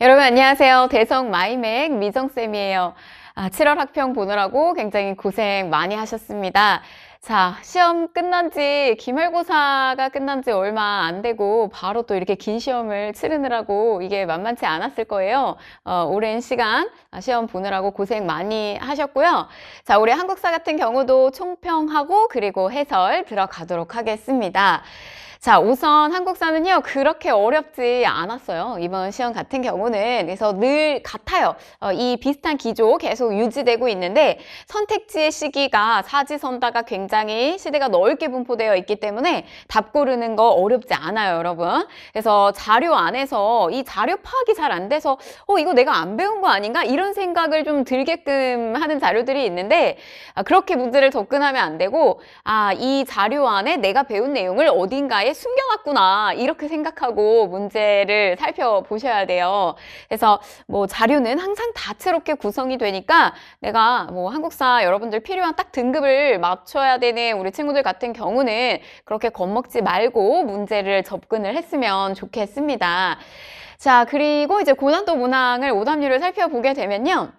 여러분 안녕하세요. 대성 마이맥 미정쌤이에요. 7월 학평 보느라고 굉장히 고생 많이 하셨습니다. 자, 시험 끝난 지, 기말고사가 끝난 지 얼마 안 되고 바로 또 이렇게 긴 시험을 치르느라고 이게 만만치 않았을 거예요. 오랜 시간 시험 보느라고 고생 많이 하셨고요. 자, 우리 한국사 같은 경우도 총평하고 그리고 해설 들어가도록 하겠습니다. 자, 우선 한국사는요, 그렇게 어렵지 않았어요. 이번 시험 같은 경우는. 그래서 늘 같아요. 이 비슷한 기조 계속 유지되고 있는데, 선택지의 시기가 사지선다가 굉장히 시대가 넓게 분포되어 있기 때문에 답 고르는 거 어렵지 않아요, 여러분. 그래서 자료 안에서 이 자료 파악이 잘 안 돼서, 이거 내가 안 배운 거 아닌가? 이런 생각을 좀 들게끔 하는 자료들이 있는데, 그렇게 문제를 접근하면 안 되고, 이 자료 안에 내가 배운 내용을 어딘가에 숨겨놨구나 이렇게 생각하고 문제를 살펴보셔야 돼요. 그래서 뭐 자료는 항상 다채롭게 구성이 되니까 내가 뭐 한국사 여러분들 필요한 딱 등급을 맞춰야 되는 우리 친구들 같은 경우는 그렇게 겁먹지 말고 문제를 접근을 했으면 좋겠습니다. 자, 그리고 이제 고난도 문항을 오답률을 살펴보게 되면요.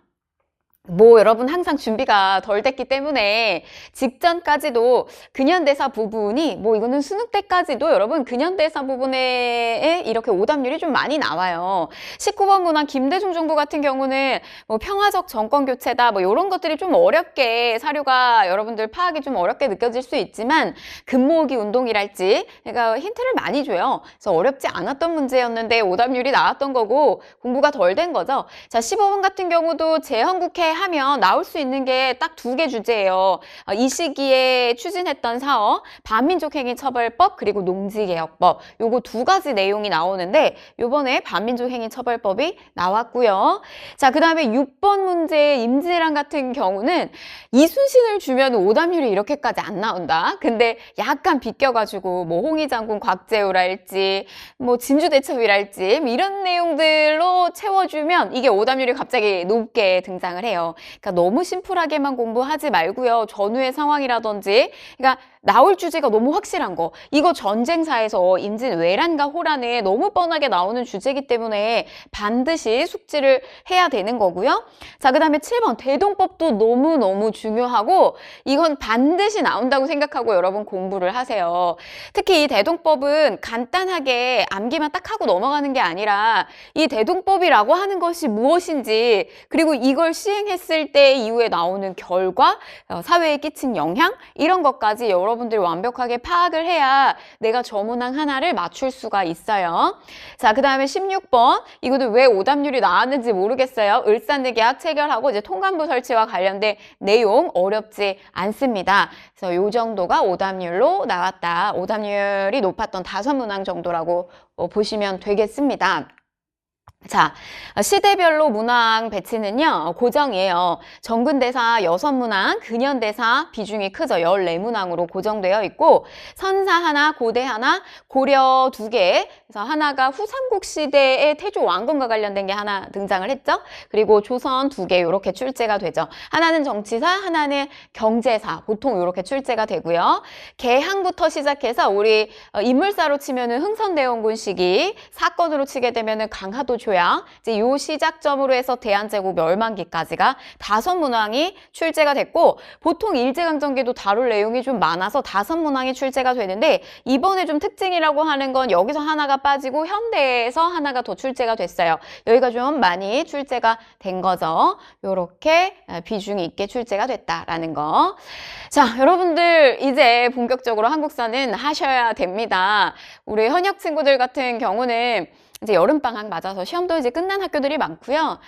여러분 항상 준비가 덜 됐기 때문에 직전까지도 근현대사 부분이 이거는 수능 때까지도 여러분 근현대사 부분에 이렇게 오답률이 좀 많이 나와요. 19번 문항 김대중 정부 같은 경우는 평화적 정권 교체다 이런 것들이 좀 어렵게 사료가 여러분들 파악이 좀 어렵게 느껴질 수 있지만 금모으기 운동이랄지 그러니까 힌트를 많이 줘요. 그래서 어렵지 않았던 문제였는데 오답률이 나왔던 거고 공부가 덜 된 거죠. 자, 15번 같은 경우도 재헌국회 하면 나올 수 있는 게 딱 2개 주제예요. 이 시기에 추진했던 사업, 반민족행위처벌법 그리고 농지개혁법 요거 2가지 내용이 나오는데 요번에 반민족행위처벌법이 나왔고요. 자, 그 다음에 6번 문제 임진왜란 같은 경우는 이순신을 주면 오답률이 이렇게까지 안 나온다. 근데 약간 비껴가지고 홍의장군 곽재우랄지 진주대첩이랄지 이런 내용들로 채워주면 이게 오답률이 갑자기 높게 등장을 해요. 그러니까 너무 심플하게만 공부하지 말고요. 전후의 상황이라든지 그러니까 나올 주제가 너무 확실한 거. 이거 전쟁사에서 임진왜란과 호란에 너무 뻔하게 나오는 주제이기 때문에 반드시 숙지를 해야 되는 거고요. 자, 그 다음에 7번 대동법도 너무너무 중요하고 이건 반드시 나온다고 생각하고 여러분 공부를 하세요. 특히 이 대동법은 간단하게 암기만 딱 하고 넘어가는 게 아니라 이 대동법이라고 하는 것이 무엇인지 그리고 이걸 시행했을 때 이후에 나오는 결과, 사회에 끼친 영향 이런 것까지 여러분들이 완벽하게 파악을 해야 내가 저 문항 하나를 맞출 수가 있어요. 자, 그 다음에 16번 이것도 왜 오답률이 나왔는지 모르겠어요. 을사늑약 체결하고 이제 통관부 설치와 관련된 내용 어렵지 않습니다. 그래서 요 정도가 오답률로 나왔다. 오답률이 높았던 5문항 정도라고 보시면 되겠습니다. 자, 시대별로 문항 배치는요, 고정이에요. 정근대사 6문항, 근현대사 비중이 크죠. 14문항으로 고정되어 있고, 선사 하나, 고대 하나, 고려 2개, 그래서 하나가 후삼국 시대의 태조 왕건과 관련된 게 하나 등장을 했죠. 그리고 조선 2개 이렇게 출제가 되죠. 하나는 정치사, 하나는 경제사, 보통 이렇게 출제가 되고요. 개항부터 시작해서 우리 인물사로 치면은 흥선대원군 시기, 사건으로 치게 되면은 강화도 조약, 이제 요 시작점으로 해서 대한제국 멸망기까지가 5문항이 출제가 됐고 보통 일제강점기도 다룰 내용이 좀 많아서 5문항이 출제가 되는데 이번에 좀 특징이라고 하는 건 여기서 하나가 빠지고 현대에서 하나가 더 출제가 됐어요. 여기가 좀 많이 출제가 된 거죠. 요렇게 비중이 있게 출제가 됐다라는 거. 자, 여러분들 이제 본격적으로 한국사는 하셔야 됩니다. 우리 현역 친구들 같은 경우는 이제 여름방학 맞아서 시험도 이제 끝난 학교들이 많고요.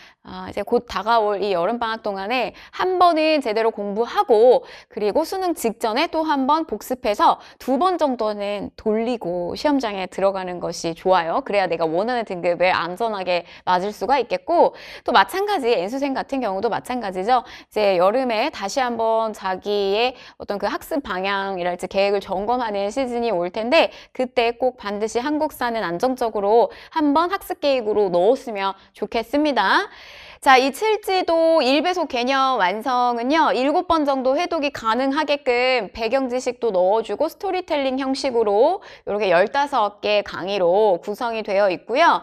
이제 곧 다가올 이 여름방학 동안에 한 번은 제대로 공부하고 그리고 수능 직전에 또 한 번 복습해서 2번 정도는 돌리고 시험장에 들어가는 것이 좋아요. 그래야 내가 원하는 등급을 안전하게 맞을 수가 있겠고 또 마찬가지 N수생 같은 경우도 마찬가지죠. 이제 여름에 다시 한번 자기의 어떤 그 학습 방향이랄지 계획을 점검하는 시즌이 올 텐데 그때 꼭 반드시 한국사는 안정적으로 한번 학습 계획으로 넣었으면 좋겠습니다. 자, 이 칠지도 1배속 개념 완성은요, 7번 정도 회독이 가능하게끔 배경 지식도 넣어주고 스토리텔링 형식으로 이렇게 15개 강의로 구성이 되어 있고요.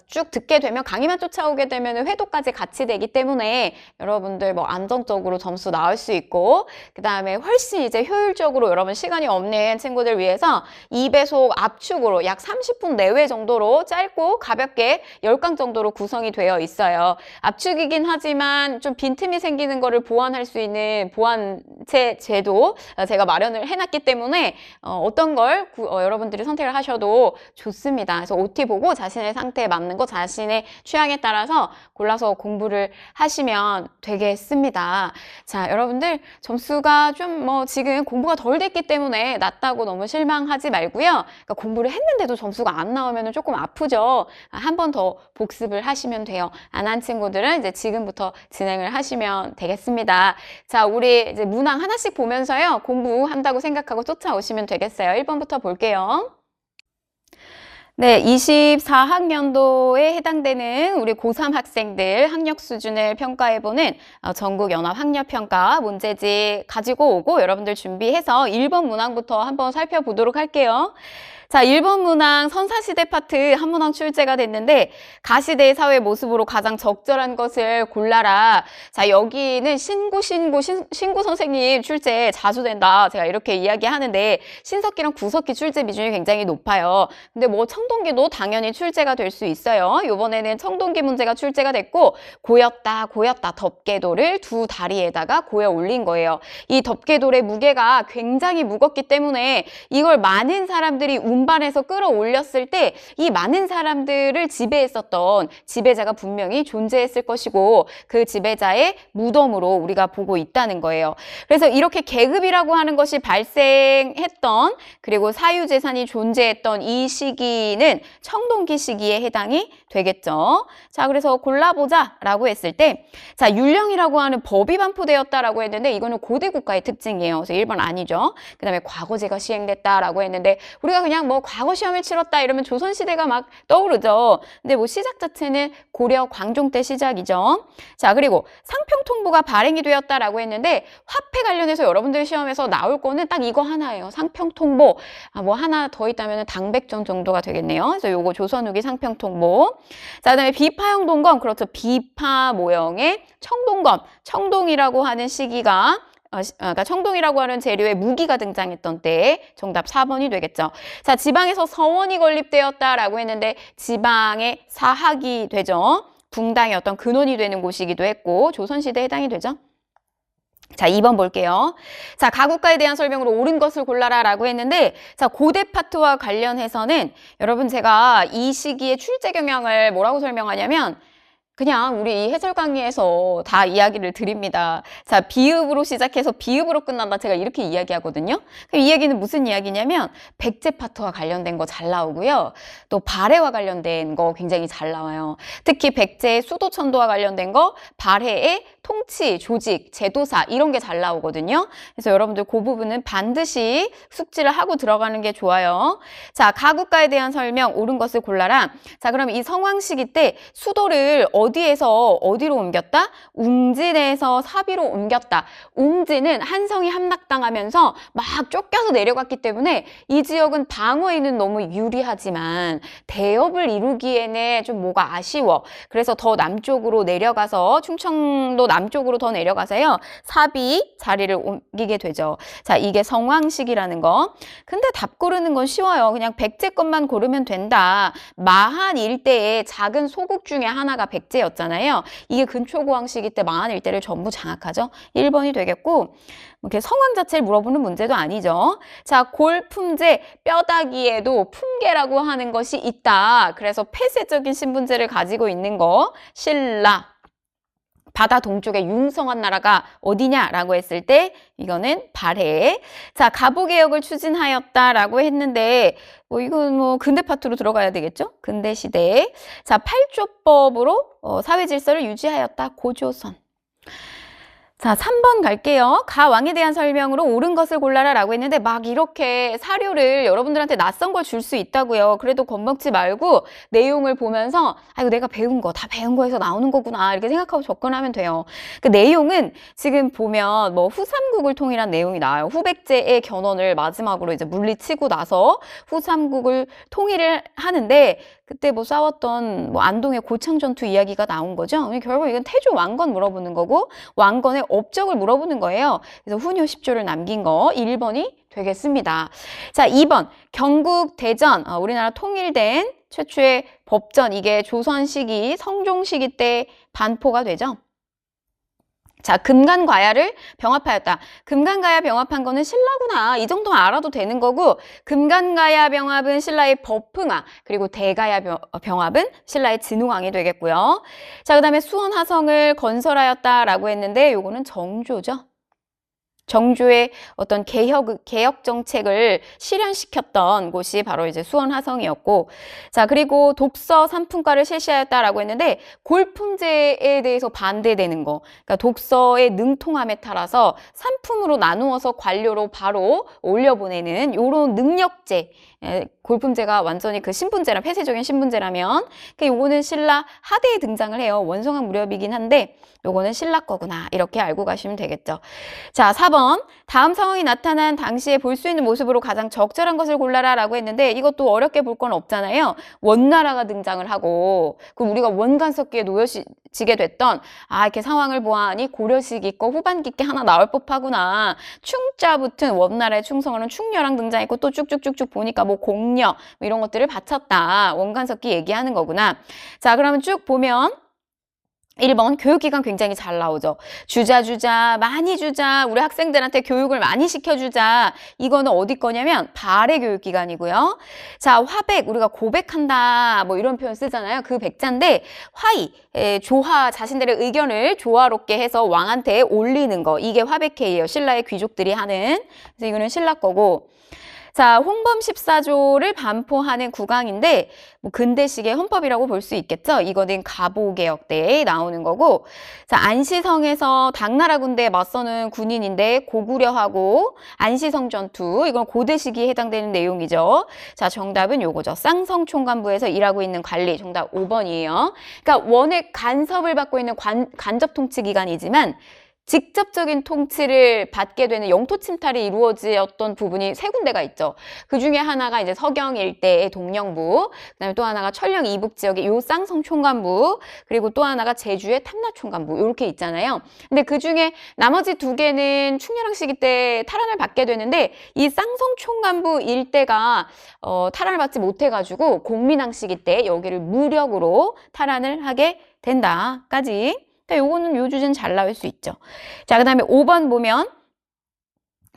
쭉 듣게 되면 강의만 쫓아오게 되면 회독까지 같이 되기 때문에 여러분들 뭐 안정적으로 점수 나올 수 있고, 그 다음에 훨씬 이제 효율적으로 여러분 시간이 없는 친구들 위해서 2배속 압축으로 약 30분 내외 정도로 짧고 가볍게 10강 정도로 구성이 되어 있어요. 압축이긴 하지만 좀 빈틈이 생기는 거를 보완할 수 있는 보완체 제도 제가 마련을 해놨기 때문에 어떤 걸 여러분들이 선택을 하셔도 좋습니다. 그래서 OT 보고 자신의 상태에 맞는 거 자신의 취향에 따라서 골라서 공부를 하시면 되겠습니다. 자, 여러분들 점수가 좀 뭐 지금 공부가 덜 됐기 때문에 낮다고 너무 실망하지 말고요. 그러니까 공부를 했는데도 점수가 안 나오면 조금 아프죠. 한 번 더 복습을 하시면 돼요. 안 한 친구들은 이제 지금부터 진행을 하시면 되겠습니다. 자, 우리 이제 문항 하나씩 보면서요. 공부한다고 생각하고 쫓아오시면 되겠어요. 1번부터 볼게요. 네, 24학년도에 해당되는 우리 고3 학생들 학력 수준을 평가해보는 전국연합학력평가 문제집 가지고 오고 여러분들 준비해서 1번 문항부터 한번 살펴보도록 할게요. 자, 1번 문항 선사시대 파트 한 문항 출제가 됐는데 가시대의 사회 모습으로 가장 적절한 것을 골라라. 자, 여기는 신구 선생님 출제 자주 된다. 제가 이렇게 이야기하는데 신석기랑 구석기 출제 비중이 굉장히 높아요. 근데 뭐 청동기도 당연히 출제가 될 수 있어요. 이번에는 청동기 문제가 출제가 됐고 고였다 덮개돌을 두 다리에다가 고여 올린 거예요. 이 덮개돌의 무게가 굉장히 무겁기 때문에 이걸 많은 사람들이 운반해서 끌어올렸을 때 이 많은 사람들을 지배했었던 지배자가 분명히 존재했을 것이고 그 지배자의 무덤으로 우리가 보고 있다는 거예요. 그래서 이렇게 계급이라고 하는 것이 발생했던 그리고 사유재산이 존재했던 이 시기는 청동기 시기에 해당이 되겠죠. 자, 그래서 골라보자 라고 했을 때 자, 율령이라고 하는 법이 반포되었다라고 했는데 이거는 고대 국가의 특징이에요. 그래서 1번 아니죠. 그 다음에 과거제가 시행됐다라고 했는데 우리가 그냥 뭐 과거 시험을 치렀다 이러면 조선시대가 막 떠오르죠. 근데 뭐 시작 자체는 고려 광종 때 시작이죠. 자, 그리고 상평통보가 발행이 되었다라고 했는데 화폐 관련해서 여러분들 시험에서 나올 거는 딱 이거 하나예요. 상평통보. 뭐 하나 더 있다면 당백전 정도가 되겠네요. 그래서 요거 조선 후기 상평통보. 자, 그다음에 비파형 동검. 그렇죠. 비파 모형의 청동검. 청동이라고 하는 시기가 그러니까 청동이라고 하는 재료에 무기가 등장했던 때 정답 4번이 되겠죠. 자, 지방에서 서원이 건립되었다라고 했는데 지방의 사학이 되죠. 붕당의 어떤 근원이 되는 곳이기도 했고 조선시대에 해당이 되죠. 자, 2번 볼게요. 자, 가국가에 대한 설명으로 옳은 것을 골라라 라고 했는데 자, 고대 파트와 관련해서는 여러분 제가 이 시기의 출제 경향을 뭐라고 설명하냐면 그냥 우리 이 해설 강의에서 다 이야기를 드립니다. 자, 비읍으로 시작해서 비읍으로 끝난다. 제가 이렇게 이야기하거든요. 이 이야기는 무슨 이야기냐면 백제 파트와 관련된 거 잘 나오고요. 또 발해와 관련된 거 굉장히 잘 나와요. 특히 백제의 수도천도와 관련된 거, 발해의 통치, 조직, 제도사 이런 게 잘 나오거든요. 그래서 여러분들 그 부분은 반드시 숙지를 하고 들어가는 게 좋아요. 자, 가국가에 대한 설명 옳은 것을 골라라. 자, 그럼 이 성왕 시기 때 수도를 어디에서 어디로 옮겼다? 웅진에서 사비로 옮겼다. 웅진은 한성이 함락당하면서 막 쫓겨서 내려갔기 때문에 이 지역은 방어에는 너무 유리하지만 대업을 이루기에는 좀 뭐가 아쉬워. 그래서 더 남쪽으로 내려가서 충청도 남쪽으로 더 내려가서요. 사비 자리를 옮기게 되죠. 자, 이게 성왕시기라는 거. 근데 답 고르는 건 쉬워요. 그냥 백제 것만 고르면 된다. 마한 일대의 작은 소국 중에 하나가 백제였잖아요. 이게 근초고왕 시기 때 마한 일대를 전부 장악하죠. 1번이 되겠고 이렇게 성왕 자체를 물어보는 문제도 아니죠. 자, 골품제, 뼈다귀에도 품계라고 하는 것이 있다. 그래서 폐쇄적인 신분제를 가지고 있는 거. 신라. 바다 동쪽에 융성한 나라가 어디냐라고 했을 때 이거는 발해. 자, 가보개혁을 추진하였다라고 했는데 이건 뭐 근대 파트로 들어가야 되겠죠? 근대 시대. 자, 8조법으로 사회 질서를 유지하였다. 고조선. 자, 3번 갈게요. 가 왕에 대한 설명으로 옳은 것을 골라라 라고 했는데 막 이렇게 사료를 여러분들한테 낯선 걸 줄 수 있다고요. 그래도 겁먹지 말고 내용을 보면서 아, 이거 내가 배운 거, 다 배운 거에서 나오는 거구나 이렇게 생각하고 접근하면 돼요. 그 내용은 지금 보면 뭐 후삼국을 통일한 내용이 나와요. 후백제의 견훤을 마지막으로 이제 물리치고 나서 후삼국을 통일을 하는데 그때 뭐 싸웠던 뭐 안동의 고창 전투 이야기가 나온 거죠. 결국 이건 태조 왕건 물어보는 거고 왕건의 업적을 물어보는 거예요. 그래서 훈요 10조를 남긴 거 1번이 되겠습니다. 자, 2번 경국 대전 우리나라 통일된 최초의 법전 이게 조선 시기 성종 시기 때 반포가 되죠. 자, 금간과야를 병합하였다. 금간과야 병합한 거는 신라구나. 이 정도만 알아도 되는 거고 금간과야 병합은 신라의 법흥왕 그리고 대가야 병합은 신라의 진흥왕이 되겠고요. 자, 그 다음에 수원화성을 건설하였다라고 했는데 요거는 정조죠. 정조의 어떤 개혁 정책을 실현시켰던 곳이 바로 이제 수원화성이었고, 자, 그리고 독서 3품과를 실시하였다라고 했는데, 골품제에 대해서 반대되는 거. 그러니까 독서의 능통함에 따라서 3품으로 나누어서 관료로 바로 올려보내는 요런 능력제. 골품제가 완전히 그 신분제라 폐쇄적인 신분제라면 요거는 신라 하대에 등장을 해요. 원성한 무렵이긴 한데 요거는 신라 거구나 이렇게 알고 가시면 되겠죠. 자, 4번 다음 상황이 나타난 당시에 볼 수 있는 모습으로 가장 적절한 것을 골라라 라고 했는데 이것도 어렵게 볼 건 없잖아요. 원나라가 등장을 하고 그럼 우리가 원간석기에 놓여지게 됐던 이렇게 상황을 보아하니 고려시기 거 후반기 게 하나 나올 법하구나. 충자 붙은 원나라의 충성어는 충녀랑 등장했고 또 쭉쭉쭉쭉 보니까 뭐 공녀 이런 것들을 바쳤다. 원간석기 얘기하는 거구나. 자, 그러면 쭉 보면 1번 교육기관 굉장히 잘 나오죠. 주자 많이 주자 우리 학생들한테 교육을 많이 시켜주자. 이거는 어디 거냐면 발해 교육기관이고요. 자, 화백 우리가 고백한다 뭐 이런 표현 쓰잖아요. 그 백자인데 화의 조화 자신들의 의견을 조화롭게 해서 왕한테 올리는 거 이게 화백회예요. 신라의 귀족들이 하는. 그래서 이거는 신라 거고. 자, 홍범 14조를 반포하는 국왕인데 뭐 근대식의 헌법이라고 볼 수 있겠죠. 이거는 가보개혁 때에 나오는 거고. 자, 안시성에서 당나라 군대에 맞서는 군인인데 고구려하고 안시성 전투 이건 고대 시기에 해당되는 내용이죠. 자, 정답은 요거죠. 쌍성 총관부에서 일하고 있는 관리 정답 5번이에요. 그러니까 원의 간섭을 받고 있는 간접 통치 기관이지만 직접적인 통치를 받게 되는 영토 침탈이 이루어졌던 부분이 세 군데가 있죠. 그 중에 하나가 이제 서경 일대의 동령부, 그다음에 또 하나가 천령 이북 지역의 요 쌍성 총관부, 그리고 또 하나가 제주의 탐라 총관부 이렇게 있잖아요. 근데 그 중에 나머지 두 개는 충렬왕 시기 때 탈환을 받게 되는데 이 쌍성 총관부 일대가 탈환을 받지 못해가지고 공민왕 시기 때 여기를 무력으로 탈환을 하게 된다까지. 요거는 요 주제는 잘 나올 수 있죠. 자, 그 다음에 5번 보면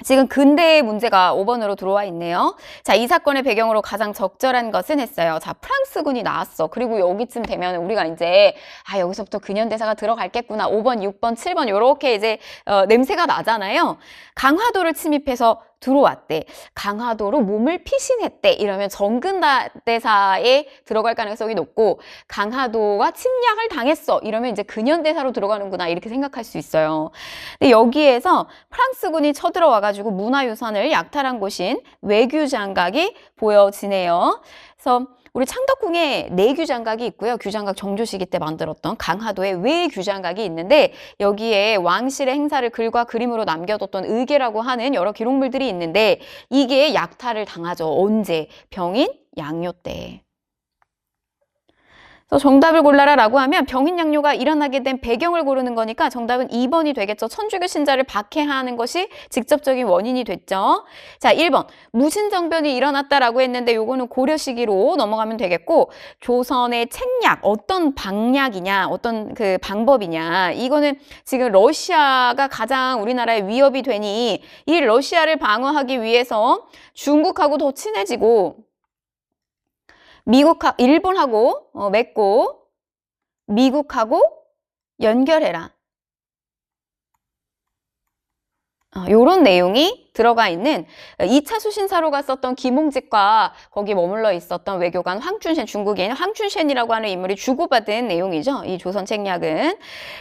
지금 근대의 문제가 5번으로 들어와 있네요. 자, 이 사건의 배경으로 가장 적절한 것은 했어요. 자, 프랑스군이 나왔어. 그리고 여기쯤 되면 우리가 이제 여기서부터 근현대사가 들어갈겠구나. 5번, 6번, 7번 요렇게 이제 냄새가 나잖아요. 강화도를 침입해서 들어왔대. 강화도로 몸을 피신했대. 이러면 정근대사에 들어갈 가능성이 높고 강화도가 침략을 당했어. 이러면 이제 근현대사로 들어가는구나. 이렇게 생각할 수 있어요. 근데 여기에서 프랑스군이 쳐들어와가지고 문화유산을 약탈한 곳인 외규장각이 보여지네요. 그래서 우리 창덕궁에 내규장각이 있고요. 규장각 정조 시기 때 만들었던 강화도에 외규장각이 있는데 여기에 왕실의 행사를 글과 그림으로 남겨뒀던 의계라고 하는 여러 기록물들이 있는데 이게 약탈을 당하죠. 언제? 병인 양요 때. 그래서 정답을 골라라 라고 하면 병인 양요가 일어나게 된 배경을 고르는 거니까 정답은 2번이 되겠죠. 천주교 신자를 박해하는 것이 직접적인 원인이 됐죠. 자, 1번 무신정변이 일어났다라고 했는데 요거는 고려 시기로 넘어가면 되겠고 조선의 책략 어떤 방략이냐 어떤 그 방법이냐 이거는 지금 러시아가 가장 우리나라에 위협이 되니 이 러시아를 방어하기 위해서 중국하고 더 친해지고 일본하고 맺고 미국하고 연결해라. 요런 내용이 들어가 있는 2차 수신사로 갔었던 김홍직과 거기 머물러 있었던 외교관 황춘셴, 중국인 황춘셴이라고 하는 인물이 주고받은 내용이죠. 이 조선 책략은.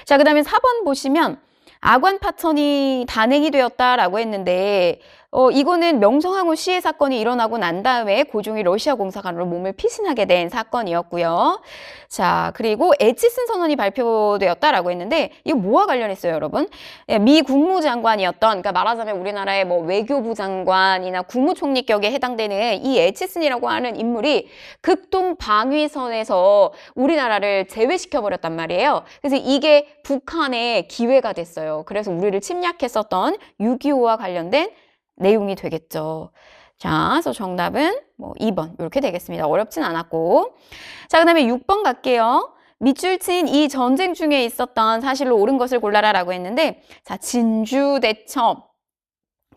자, 그 다음에 4번 보시면 아관 파천이 단행이 되었다라고 했는데 이거는 명성황후 시해 사건이 일어나고 난 다음에 고종이 러시아 공사관으로 몸을 피신하게 된 사건이었고요. 자, 그리고 에치슨 선언이 발표되었다라고 했는데 이거 뭐와 관련했어요, 여러분? 예, 미 국무장관이었던, 그러니까 말하자면 우리나라의 뭐 외교부 장관이나 국무총리격에 해당되는 이 에치슨이라고 하는 인물이 극동 방위선에서 우리나라를 제외시켜 버렸단 말이에요. 그래서 이게 북한의 기회가 됐어요. 그래서 우리를 침략했었던 6.25와 관련된 내용이 되겠죠. 자, 그래서 정답은 뭐 2번 이렇게 되겠습니다. 어렵진 않았고. 자, 그 다음에 6번 갈게요. 밑줄 친 이 전쟁 중에 있었던 사실로 옳은 것을 골라라 라고 했는데, 자, 진주대첩,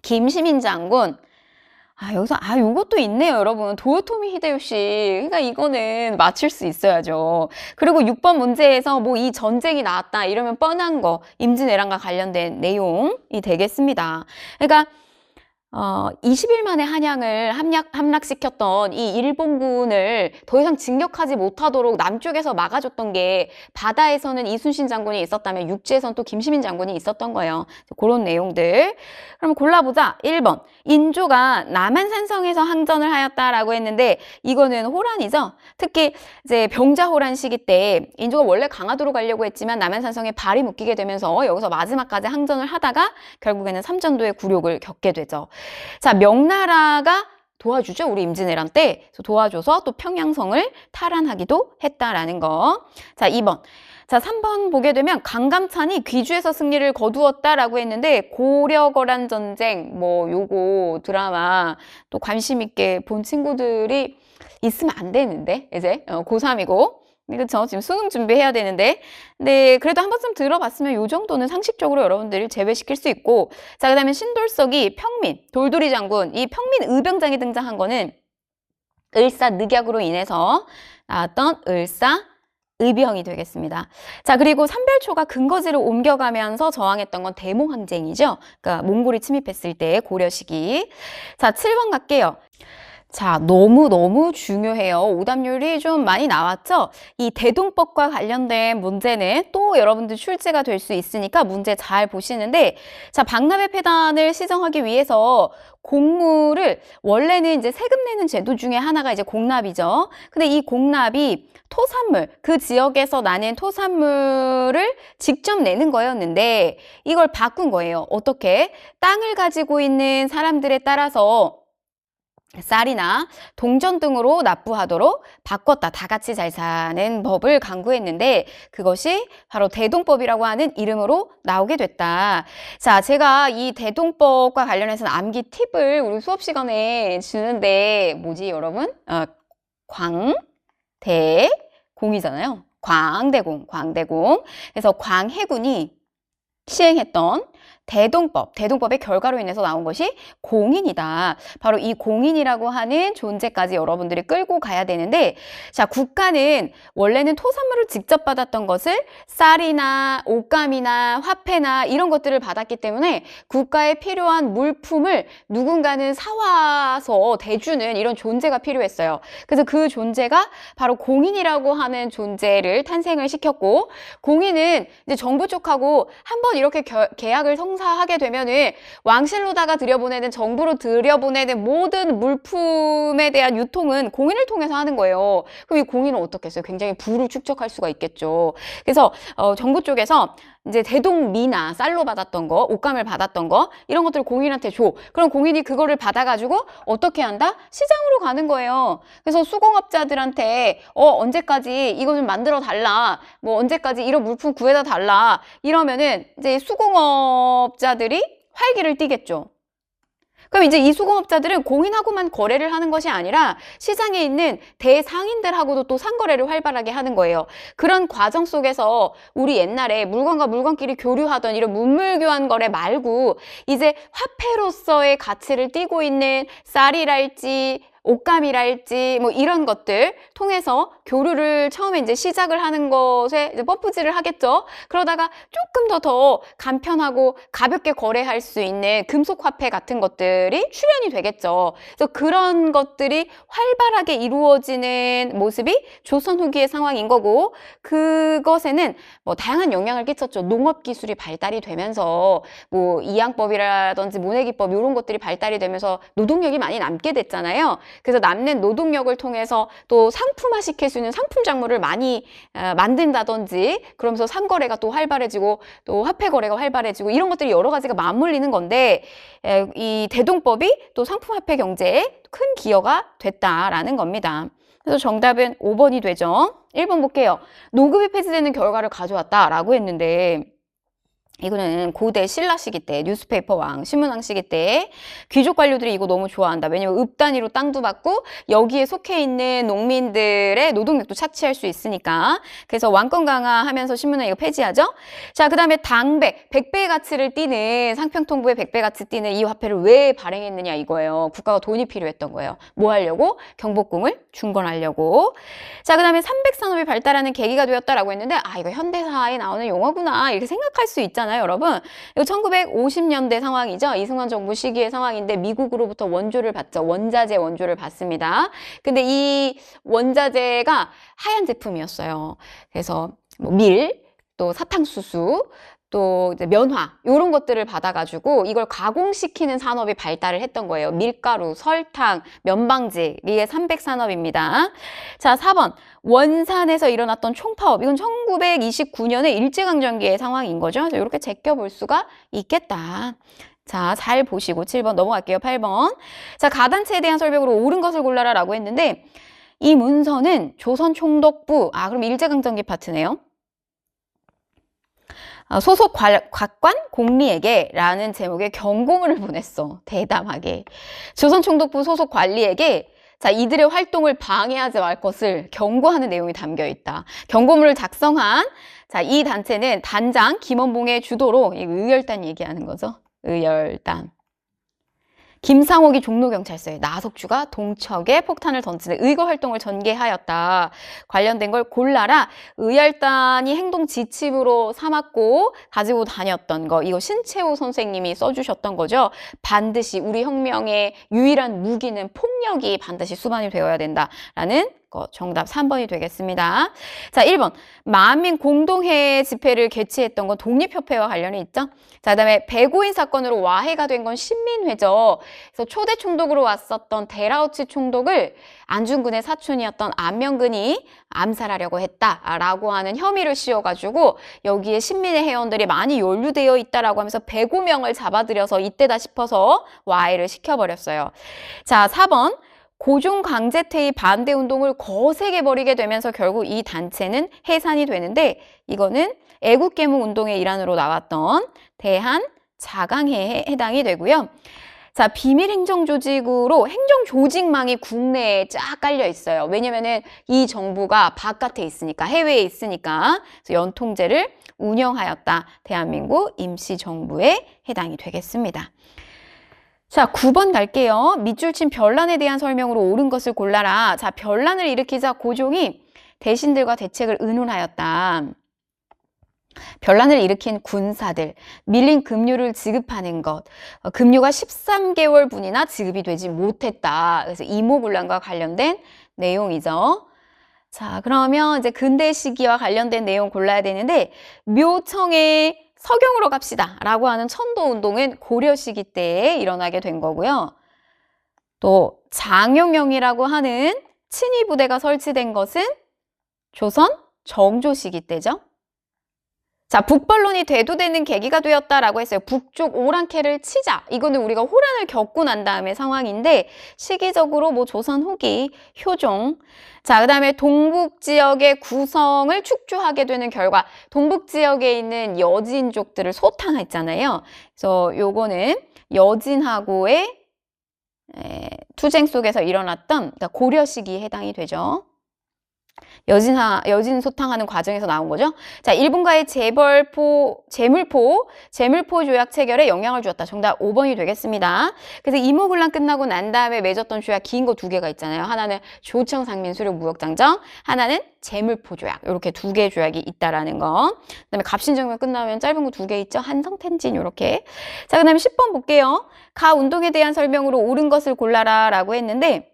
김시민 장군. 여기서 요것도 있네요, 여러분. 도요토미 히데요시. 그러니까 이거는 맞출 수 있어야죠. 그리고 6번 문제에서 뭐 이 전쟁이 나왔다 이러면 뻔한 거, 임진왜란과 관련된 내용이 되겠습니다. 그러니까 20일 만에 한양을 함락시켰던 이 일본군을 더 이상 진격하지 못하도록 남쪽에서 막아줬던 게, 바다에서는 이순신 장군이 있었다면 육지에서는 또 김시민 장군이 있었던 거예요. 그런 내용들. 그럼 골라보자. 1번. 인조가 남한산성에서 항전을 하였다라고 했는데 이거는 호란이죠. 특히 이제 병자호란 시기 때 인조가 원래 강화도로 가려고 했지만 남한산성에 발이 묶이게 되면서 여기서 마지막까지 항전을 하다가 결국에는 삼전도의 굴욕을 겪게 되죠. 자, 명나라가 도와주죠. 우리 임진왜란 때. 그래서 도와줘서 또 평양성을 탈환하기도 했다라는 거. 자, 2번. 자, 3번 보게 되면 강감찬이 귀주에서 승리를 거두었다라고 했는데, 고려거란 전쟁 뭐 요거 드라마 또 관심 있게 본 친구들이 있으면 안 되는데, 이제 고3이고 그쵸? 지금 수능 준비해야 되는데. 근데 그래도 한 번쯤 들어봤으면 요 정도는 상식적으로 여러분들이 제외시킬 수 있고. 자, 그 다음에 신돌석이 평민, 돌돌이 장군, 이 평민 의병장이 등장한 거는 을사늑약으로 인해서 나왔던 을사의병이 되겠습니다. 자, 그리고 삼별초가 근거지를 옮겨가면서 저항했던 건 대몽항쟁이죠. 그러니까 몽골이 침입했을 때 고려 시기. 자, 7번 갈게요. 자, 너무너무 중요해요. 오답률이 좀 많이 나왔죠? 이 대동법과 관련된 문제는 또 여러분들 출제가 될 수 있으니까 문제 잘 보시는데, 자, 박람회 폐단을 시정하기 위해서 공물을, 원래는 이제 세금 내는 제도 중에 하나가 이제 공납이죠. 근데 이 공납이 토산물, 그 지역에서 나는 토산물을 직접 내는 거였는데 이걸 바꾼 거예요. 어떻게? 땅을 가지고 있는 사람들에 따라서 쌀이나 동전 등으로 납부하도록 바꿨다. 다 같이 잘 사는 법을 강구했는데 그것이 바로 대동법이라고 하는 이름으로 나오게 됐다. 자, 제가 이 대동법과 관련해서는 암기 팁을 우리 수업 시간에 주는데 뭐지, 여러분? 광대공이잖아요. 광대공. 그래서 광해군이 시행했던 대동법의 결과로 인해서 나온 것이 공인이다. 바로 이 공인이라고 하는 존재까지 여러분들이 끌고 가야 되는데, 자, 국가는 원래는 토산물을 직접 받았던 것을 쌀이나 옷감이나 화폐나 이런 것들을 받았기 때문에 국가에 필요한 물품을 누군가는 사와서 대주는 이런 존재가 필요했어요. 그래서 그 존재가 바로 공인이라고 하는 존재를 탄생을 시켰고, 공인은 이제 정부 쪽하고 한번 이렇게 계약을 성사하게 되면은 왕실로다가 들여보내는, 정부로 들여보내는 모든 물품에 대한 유통은 공인을 통해서 하는 거예요. 그럼 이 공인은 어떻게 했어요? 굉장히 부를 축적할 수가 있겠죠. 그래서 정부 쪽에서 이제 대동미나 쌀로 받았던 거, 옷감을 받았던 거, 이런 것들을 공인한테 줘. 그럼 공인이 그거를 받아가지고 어떻게 한다? 시장으로 가는 거예요. 그래서 수공업자들한테 언제까지 이거 좀 만들어 달라, 뭐 언제까지 이런 물품 구해다 달라, 이러면은 이제 수공업자들이 활기를 띠겠죠. 그럼 이제 이 수공업자들은 공인하고만 거래를 하는 것이 아니라 시장에 있는 대상인들하고도 또 상거래를 활발하게 하는 거예요. 그런 과정 속에서 우리 옛날에 물건과 물건끼리 교류하던 이런 문물교환 거래 말고 이제 화폐로서의 가치를 띠고 있는 쌀이랄지 옷감이랄지 뭐 이런 것들 통해서 교류를 처음에 이제 시작을 하는 것에 이제 펌프질을 하겠죠. 그러다가 조금 더 간편하고 가볍게 거래할 수 있는 금속 화폐 같은 것들이 출현이 되겠죠. 그래서 그런 것들이 활발하게 이루어지는 모습이 조선 후기의 상황인 거고, 그것에는 뭐 다양한 영향을 끼쳤죠. 농업 기술이 발달이 되면서 뭐 이양법이라든지 모내기법 이런 것들이 발달이 되면서 노동력이 많이 남게 됐잖아요. 그래서 남는 노동력을 통해서 또 상품화 시킬 수 있는 상품 작물을 많이 만든다든지, 그러면서 상거래가 또 활발해지고 또 화폐 거래가 활발해지고 이런 것들이 여러 가지가 맞물리는 건데, 이 대동법이 또 상품 화폐 경제에 큰 기여가 됐다라는 겁니다. 그래서 정답은 5번이 되죠. 1번 볼게요. 노급이 폐지되는 결과를 가져왔다라고 했는데, 이거는 고대 신라 시기 때, 뉴스페이퍼 왕, 신문왕 시기 때 귀족 관료들이 이거 너무 좋아한다. 왜냐면 읍 단위로 땅도 받고 여기에 속해 있는 농민들의 노동력도 착취할 수 있으니까. 그래서 왕권 강화하면서 신문왕 이거 폐지하죠. 자, 그 다음에 당백, 100배의 가치를 띠는, 상평통부의 100배 가치 띠는 이 화폐를 왜 발행했느냐 이거예요. 국가가 돈이 필요했던 거예요. 뭐 하려고? 경복궁을 중건하려고. 자, 그 다음에 삼백산업이 발달하는 계기가 되었다라고 했는데, 아, 이거 현대사에 나오는 용어구나 이렇게 생각할 수 있잖아요. 여러분, 이거 1950년대 상황이죠. 이승만 정부 시기의 상황인데 미국으로부터 원조를 받죠. 원자재 원조를 받습니다. 근데 이 원자재가 하얀 제품이었어요. 그래서 뭐 밀, 또 사탕수수, 또 이제 면화 이런 것들을 받아가지고 이걸 가공시키는 산업이 발달을 했던 거예요. 밀가루, 설탕, 면방직, 이게 300산업입니다. 자, 4번 원산에서 일어났던 총파업. 이건 1929년의 일제강점기의 상황인 거죠. 그래서 이렇게 제껴볼 수가 있겠다. 자, 잘 보시고 7번 넘어갈게요. 8번. 자, 가단체에 대한 설명으로 옳은 것을 골라라 라고 했는데, 이 문서는 조선총독부, 그럼 일제강점기 파트네요. 소속 곽관 공리에게 라는 제목의 경고문을 보냈어. 대담하게. 조선총독부 소속 관리에게 자, 이들의 활동을 방해하지 말 것을 경고하는 내용이 담겨 있다. 경고문을 작성한 자, 이 단체는 단장 김원봉의 주도로, 이 의열단 얘기하는 거죠. 의열단. 김상옥이 종로경찰서에, 나석주가 동척에 폭탄을 던지는 의거 활동을 전개하였다. 관련된 걸 골라라. 의열단이 행동 지침으로 삼았고 가지고 다녔던 거, 이거 신채호 선생님이 써주셨던 거죠. 반드시 우리 혁명의 유일한 무기는 폭력이 반드시 수반이 되어야 된다라는 거, 정답 3번이 되겠습니다. 자, 1번. 만민 공동회 집회를 개최했던 건 독립협회와 관련이 있죠. 자, 그 다음에 백오인 사건으로 와해가 된 건 신민회죠. 그래서 초대 총독으로 왔었던 데라우치 총독을 안중근의 사촌이었던 안명근이 암살하려고 했다라고 하는 혐의를 씌워가지고 여기에 신민회 회원들이 많이 연루되어 있다라고 하면서 105명을 잡아들여서 이때다 싶어서 와해를 시켜버렸어요. 자, 4번. 고종 강제퇴위 반대 운동을 거세게 벌이게 되면서 결국 이 단체는 해산이 되는데, 이거는 애국개몽 운동의 일환으로 나왔던 대한 자강회에 해당이 되고요. 자, 비밀행정조직으로 행정조직망이 국내에 쫙 깔려 있어요. 왜냐면은 이 정부가 바깥에 있으니까, 해외에 있으니까. 그래서 연통제를 운영하였다. 대한민국 임시정부에 해당이 되겠습니다. 자, 9번 갈게요. 밑줄 친 별난에 대한 설명으로 옳은 것을 골라라. 자, 별난을 일으키자 고종이 대신들과 대책을 의논하였다. 별난을 일으킨 군사들, 밀린 급료를 지급하는 것, 급료가 13개월분이나 지급이 되지 못했다. 그래서 이모군란과 관련된 내용이죠. 자, 그러면 이제 근대 시기와 관련된 내용 골라야 되는데, 묘청의 서경으로 갑시다 라고 하는 천도운동은 고려 시기 때에 일어나게 된 거고요. 또 장용영이라고 하는 친위 부대가 설치된 것은 조선 정조 시기 때죠. 자, 북벌론이 대두되는 계기가 되었다라고 했어요. 북쪽 오랑캐를 치자. 이거는 우리가 호란을 겪고 난 다음의 상황인데, 시기적으로 뭐 조선 후기, 효종. 자, 그 다음에 동북 지역의 구성을 축조하게 되는 결과, 동북 지역에 있는 여진족들을 소탕했잖아요. 그래서 요거는 여진하고의 투쟁 속에서 일어났던, 그러니까 고려 시기에 해당이 되죠. 여진 소탕하는 과정에서 나온 거죠. 자, 일본과의 재물포 조약 체결에 영향을 주었다. 정답 5번이 되겠습니다. 그래서 이모군란 끝나고 난 다음에 맺었던 조약 긴 거 두 개가 있잖아요. 하나는 조청상민 수륙무역장정, 하나는 재물포 조약. 이렇게 두 개의 조약이 있다라는 거. 그다음에 갑신정변 끝나면 짧은 거 두 개 있죠. 한성텐진 이렇게. 자, 그다음에 10번 볼게요. 가 운동에 대한 설명으로 옳은 것을 골라라라고 했는데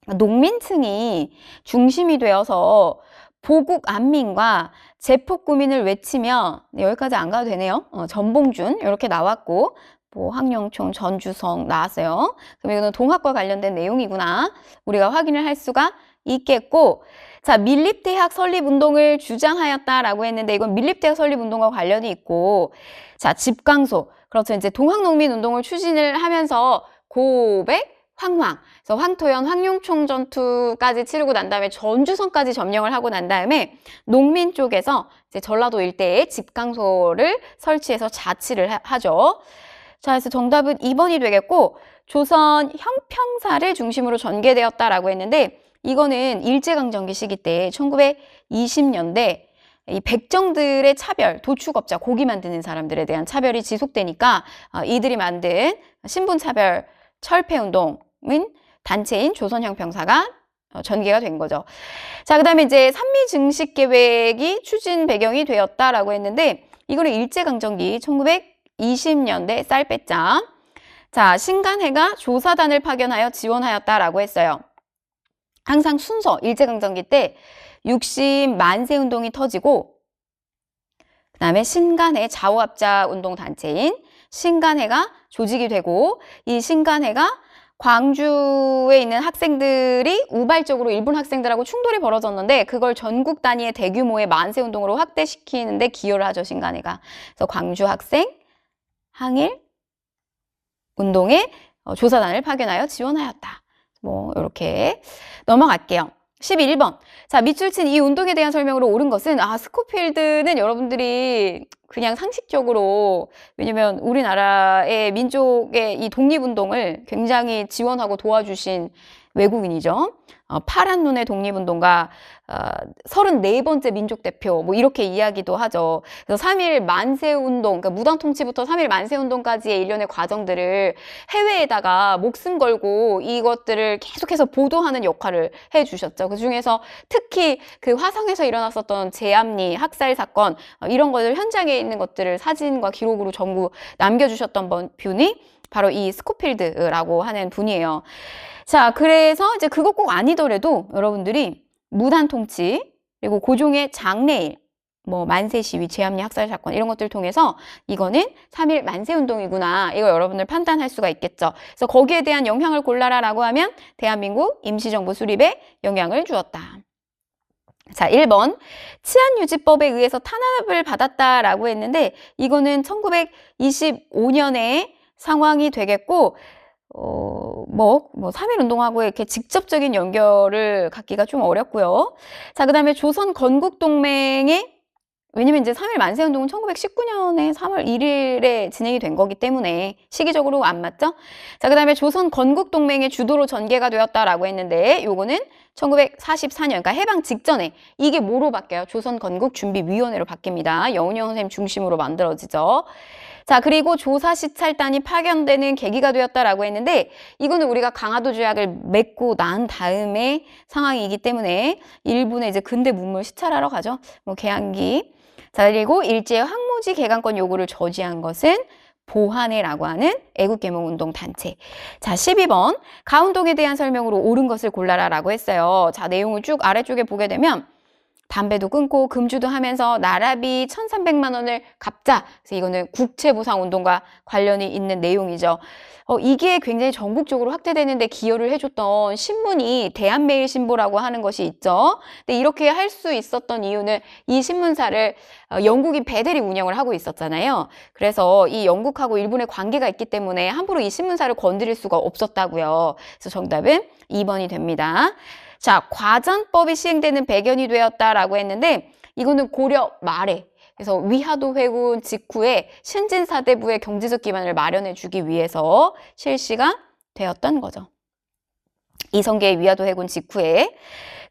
농민층이 중심이 되어서 보국 안민과 제폭구민을 외치며 여기까지 안 가도 되네요. 전봉준 이렇게 나왔고 뭐 황영총, 전주성 나왔어요. 그럼 이거는 동학과 관련된 내용이구나. 우리가 확인을 할 수가 있겠고 자, 밀립대학 설립운동을 주장하였다라고 했는데 이건 밀립대학 설립운동과 관련이 있고 자, 집강소 그렇죠. 이제 동학농민운동을 추진을 하면서 고백 황황. 그래서 황토현, 황룡총 전투까지 치르고 난 다음에 전주성까지 점령을 하고 난 다음에 농민 쪽에서 이제 전라도 일대에 집강소를 설치해서 자치를 하죠. 자, 그래서 정답은 2번이 되겠고 조선 형평사를 중심으로 전개되었다라고 했는데 이거는 일제강점기 시기 때 1920년대 이 백정들의 차별, 도축업자, 고기 만드는 사람들에 대한 차별이 지속되니까 이들이 만든 신분차별 철폐운동은 단체인 조선형평사가 전개가 된 거죠. 자, 그 다음에 이제 산미증식계획이 추진 배경이 되었다라고 했는데 이거는 일제강점기 1920년대 쌀배짱. 자, 신간회가 조사단을 파견하여 지원하였다라고 했어요. 항상 순서, 일제강점기 때 육심 만세운동이 터지고 그 다음에 신간회 좌우합자 운동단체인 신간회가 조직이 되고 이 신간회가 광주에 있는 학생들이 우발적으로 일본 학생들하고 충돌이 벌어졌는데 그걸 전국 단위의 대규모의 만세운동으로 확대시키는데 기여를 하죠, 신간회가. 그래서 광주 학생 항일 운동에 조사단을 파견하여 지원하였다. 뭐 이렇게 넘어갈게요. 11번. 자, 밑줄 친 이 운동에 대한 설명으로 옳은 것은 스코필드는 여러분들이 그냥 상식적으로 왜냐면 우리나라의 민족의 이 독립운동을 굉장히 지원하고 도와주신 외국인이죠. 파란 눈의 독립운동가 34번째 민족대표 뭐 이렇게 이야기도 하죠. 그래서 3.1 만세운동, 그러니까 무당통치부터 3.1 만세운동까지의 일련의 과정들을 해외에다가 목숨 걸고 이것들을 계속해서 보도하는 역할을 해주셨죠. 그중에서 특히 그 화성에서 일어났었던 제암리 학살 사건 이런 것들 현장에 있는 것들을 사진과 기록으로 전부 남겨주셨던 분이 바로 이 스코필드라고 하는 분이에요. 자, 그래서 이제 그거 꼭 아니더라도 여러분들이 무단 통치, 그리고 고종의 장래일, 뭐 만세 시위, 제암리 학살 사건 이런 것들을 통해서 이거는 3.1 만세 운동이구나. 이거 여러분들 판단할 수가 있겠죠. 그래서 거기에 대한 영향을 골라라라고 하면 대한민국 임시정부 수립에 영향을 주었다. 자, 1번. 치안유지법에 의해서 탄압을 받았다라고 했는데 이거는 1925년에 상황이 되겠고 3.1 운동하고 이렇게 직접적인 연결을 갖기가 좀 어렵고요. 자, 그 다음에 조선 건국동맹의 왜냐면 이제 3.1 만세운동은 1919년에 3월 1일에 진행이 된 거기 때문에 시기적으로 안 맞죠? 자, 그 다음에 조선 건국동맹의 주도로 전개가 되었다라고 했는데 요거는 1944년, 그러니까 해방 직전에 이게 뭐로 바뀌어요? 조선 건국준비위원회로 바뀝니다. 여운형 선생님 중심으로 만들어지죠. 자, 그리고 조사시찰단이 파견되는 계기가 되었다라고 했는데 이거는 우리가 강화도 조약을 맺고 난 다음에 상황이기 때문에 일본에 이제 근대 문물 시찰하러 가죠. 뭐 개항기. 자, 그리고 일제의 황무지 개강권 요구를 저지한 것은 보한회라고 하는 애국개몽운동 단체. 자, 12번. 가운동에 대한 설명으로 옳은 것을 골라라라고 했어요. 자, 내용을 쭉 아래쪽에 보게 되면 담배도 끊고 금주도 하면서 나라비 1,300만 원을 갚자. 그래서 이거는 국채보상운동과 관련이 있는 내용이죠. 이게 굉장히 전국적으로 확대되는데 기여를 해줬던 신문이 대한매일신보라고 하는 것이 있죠. 근데 이렇게 할 수 있었던 이유는 이 신문사를 영국인 베델이 운영을 하고 있었잖아요. 그래서 이 영국하고 일본의 관계가 있기 때문에 함부로 이 신문사를 건드릴 수가 없었다고요. 그래서 정답은 2번이 됩니다. 자, 과전법이 시행되는 배경이 되었다라고 했는데 이거는 고려 말에 그래서 위화도 회군 직후에 신진사대부의 경제적 기반을 마련해 주기 위해서 실시가 되었던 거죠. 이성계의 위화도 회군 직후에.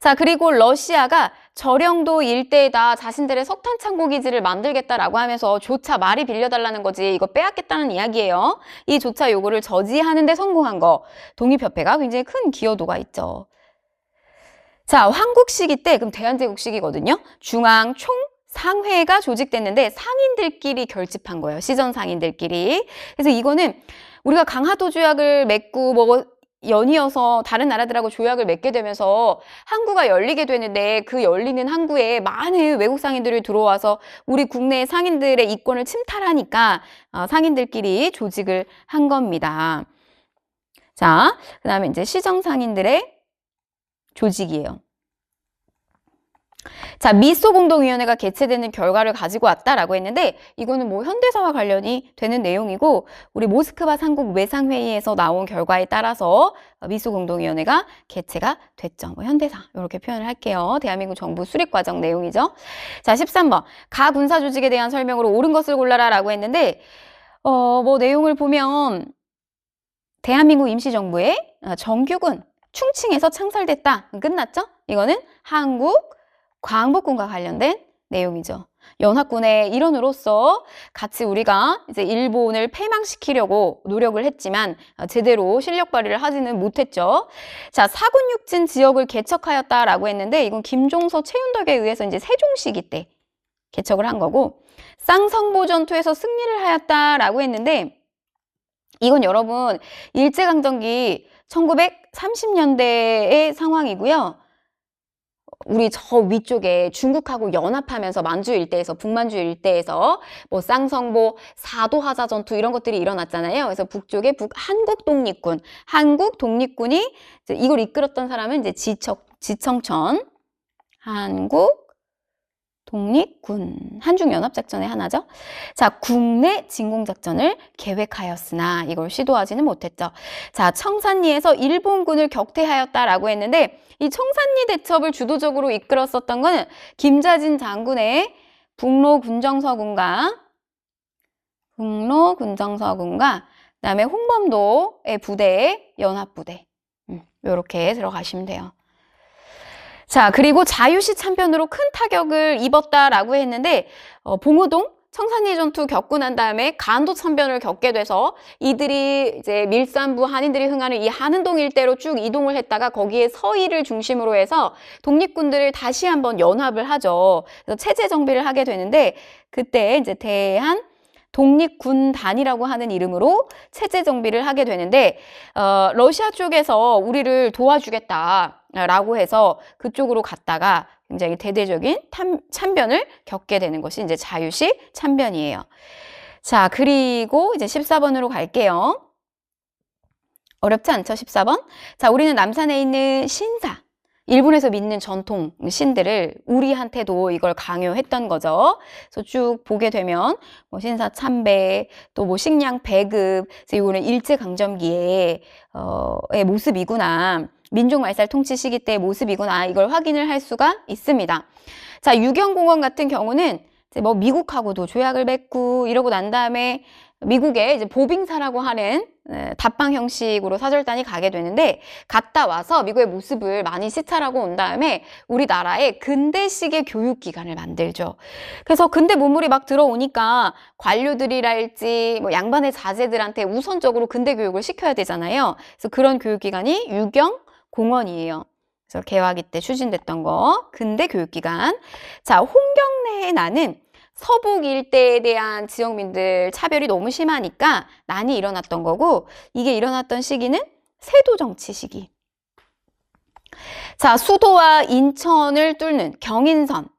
자, 그리고 러시아가 저령도 일대에다 자신들의 석탄 창고 기지를 만들겠다라고 하면서 조차 말이 빌려달라는 거지 이거 빼앗겠다는 이야기예요. 이 조차 요구를 저지하는 데 성공한 거. 독립협회가 굉장히 큰 기여도가 있죠. 자, 황국 시기 때 그럼 대한제국 시기거든요. 중앙 총상회가 조직됐는데 상인들끼리 결집한 거예요. 시전 상인들끼리. 그래서 이거는 우리가 강화도 조약을 맺고 뭐 연이어서 다른 나라들하고 조약을 맺게 되면서 항구가 열리게 되는데 그 열리는 항구에 많은 외국 상인들이 들어와서 우리 국내 상인들의 이권을 침탈하니까 상인들끼리 조직을 한 겁니다. 자, 그 다음에 이제 시정 상인들의 조직이에요. 자, 미소 공동위원회가 개최되는 결과를 가지고 왔다라고 했는데 이거는 뭐 현대사와 관련이 되는 내용이고 우리 모스크바 삼국 외상회의에서 나온 결과에 따라서 미소 공동위원회가 개최가 됐죠. 뭐 현대사 이렇게 표현을 할게요. 대한민국 정부 수립 과정 내용이죠. 자, 13번 가 군사 조직에 대한 설명으로 옳은 것을 골라라라고 했는데 뭐 내용을 보면 대한민국 임시정부의 정규군 충칭에서 창설됐다. 끝났죠? 이거는 한국 광복군과 관련된 내용이죠. 연합군의 일원으로서 같이 우리가 이제 일본을 패망시키려고 노력을 했지만 제대로 실력 발휘를 하지는 못했죠. 자, 사군육진 지역을 개척하였다라고 했는데 이건 김종서 최윤덕에 의해서 이제 세종 시기 때 개척을 한 거고 쌍성보 전투에서 승리를 하였다라고 했는데 이건 여러분 일제강점기 1930년대의 상황이고요. 우리 저 위쪽에 중국하고 연합하면서 만주 일대에서 북만주 일대에서 뭐 쌍성보, 사도하자 전투 이런 것들이 일어났잖아요. 그래서 북쪽에 한국 독립군이 이제 이걸 이끌었던 사람은 이제 지청천 한국 독립군 한중연합작전의 하나죠. 자, 국내 진공작전을 계획하였으나 이걸 시도하지는 못했죠. 자, 청산리에서 일본군을 격퇴하였다라고 했는데 이 청산리 대첩을 주도적으로 이끌었었던 거는 김자진 장군의 북로군정서군과 그다음에 홍범도의 부대의 연합부대 이렇게 들어가시면 돼요. 자, 그리고 자유시 참변으로 큰 타격을 입었다라고 했는데 봉오동 청산리 전투 겪고 난 다음에 간도 참변을 겪게 돼서 이들이 이제 밀산부 한인들이 흥하는 이 한은동 일대로 쭉 이동을 했다가 거기에 서희를 중심으로 해서 독립군들을 다시 한번 연합을 하죠. 그래서 체제 정비를 하게 되는데 그때 이제 대한 독립군단이라고 하는 이름으로 체제 정비를 하게 되는데 러시아 쪽에서 우리를 도와주겠다라고 해서 그쪽으로 갔다가 굉장히 대대적인 참변을 겪게 되는 것이 이제 자유시 참변이에요. 자, 그리고 이제 14번으로 갈게요. 어렵지 않죠? 14번. 자, 우리는 남산에 있는 신사. 일본에서 믿는 전통 신들을 우리한테도 이걸 강요했던 거죠. 그래서 쭉 보게 되면 뭐 신사 참배, 또 뭐 식량 배급, 그래서 이거는 일제강점기의 모습이구나. 민족 말살 통치 시기 때의 모습이구나. 이걸 확인을 할 수가 있습니다. 자, 유경공원 같은 경우는 이제 뭐 미국하고도 조약을 맺고 이러고 난 다음에 미국에 이제 보빙사라고 하는 답방 형식으로 사절단이 가게 되는데 갔다 와서 미국의 모습을 많이 시찰하고 온 다음에 우리나라에 근대식의 교육기관을 만들죠. 그래서 근대 문물이 막 들어오니까 관료들이랄지 뭐 양반의 자제들한테 우선적으로 근대 교육을 시켜야 되잖아요. 그래서 그런 교육기관이 유경공원이에요. 그래서 개화기 때 추진됐던 거 근대 교육기관. 자, 홍경래의 난은 서북 일대에 대한 지역민들 차별이 너무 심하니까 난이 일어났던 거고 이게 일어났던 시기는 세도정치 시기. 자, 수도와 인천을 뚫는 경인선을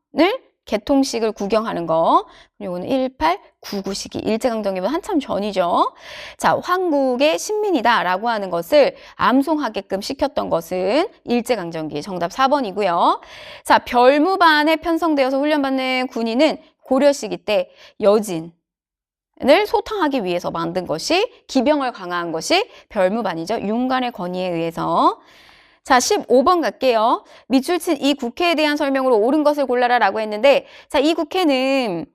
개통식을 구경하는 거. 이거는 1899 시기, 일제강점기보다 한참 전이죠. 자, 황국의 신민이다라고 하는 것을 암송하게끔 시켰던 것은 일제강점기, 정답 4번이고요. 자, 별무반에 편성되어서 훈련받는 군인은 고려 시기 때 여진을 소탕하기 위해서 만든 것이 기병을 강화한 것이 별무반이죠. 윤관의 건의에 의해서. 자, 15번 갈게요. 밑줄 친 이 국회에 대한 설명으로 옳은 것을 골라라 라고 했는데 자, 이 국회는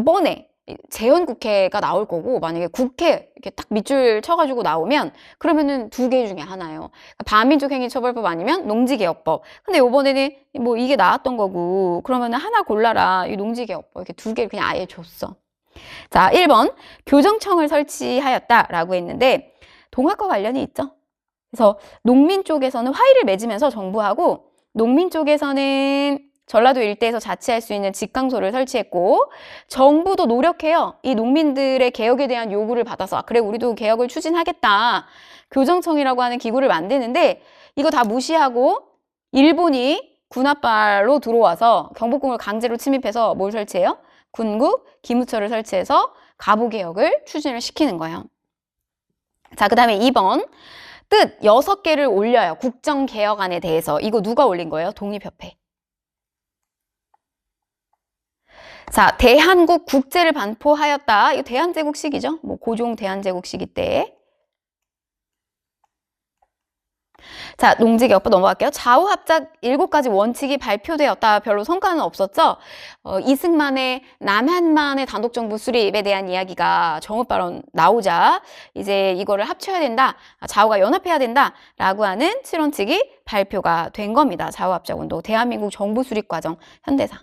뻔해. 재헌국회가 나올 거고, 만약에 국회 이렇게 딱 밑줄 쳐가지고 나오면 그러면은 두 개 중에 하나예요. 그러니까 반민족행위처벌법 아니면 농지개혁법. 근데 요번에는 뭐 이게 나왔던 거고, 그러면은 하나 골라라. 이 농지개혁법 이렇게 두 개를 그냥 아예 줬어. 자, 1번 교정청을 설치하였다라고 했는데 동학과 관련이 있죠. 그래서 농민 쪽에서는 화의를 맺으면서 정부하고, 농민 쪽에서는 전라도 일대에서 자치할 수 있는 직강소를 설치했고, 정부도 노력해요. 이 농민들의 개혁에 대한 요구를 받아서 그래 우리도 개혁을 추진하겠다. 교정청이라고 하는 기구를 만드는데 이거 다 무시하고 일본이 군합발로 들어와서 경복궁을 강제로 침입해서 뭘 설치해요? 군국 기무처를 설치해서 가부개혁을 추진을 시키는 거예요. 자, 그 다음에 2번 뜻 6개를 올려요. 국정개혁안에 대해서. 이거 누가 올린 거예요? 독립협회. 자, 대한국 국제를 반포하였다. 이거 대한제국식이죠. 뭐 고종 대한제국시기 때. 자, 농지개혁법 넘어갈게요. 좌우합작 7가지 원칙이 발표되었다. 별로 성과는 없었죠. 이승만의 남한만의 단독정부 수립에 대한 이야기가 정읍발언 나오자 이제 이거를 합쳐야 된다. 좌우가 연합해야 된다. 라고 하는 7원칙이 발표가 된 겁니다. 좌우합작운동, 대한민국 정부 수립 과정, 현대사.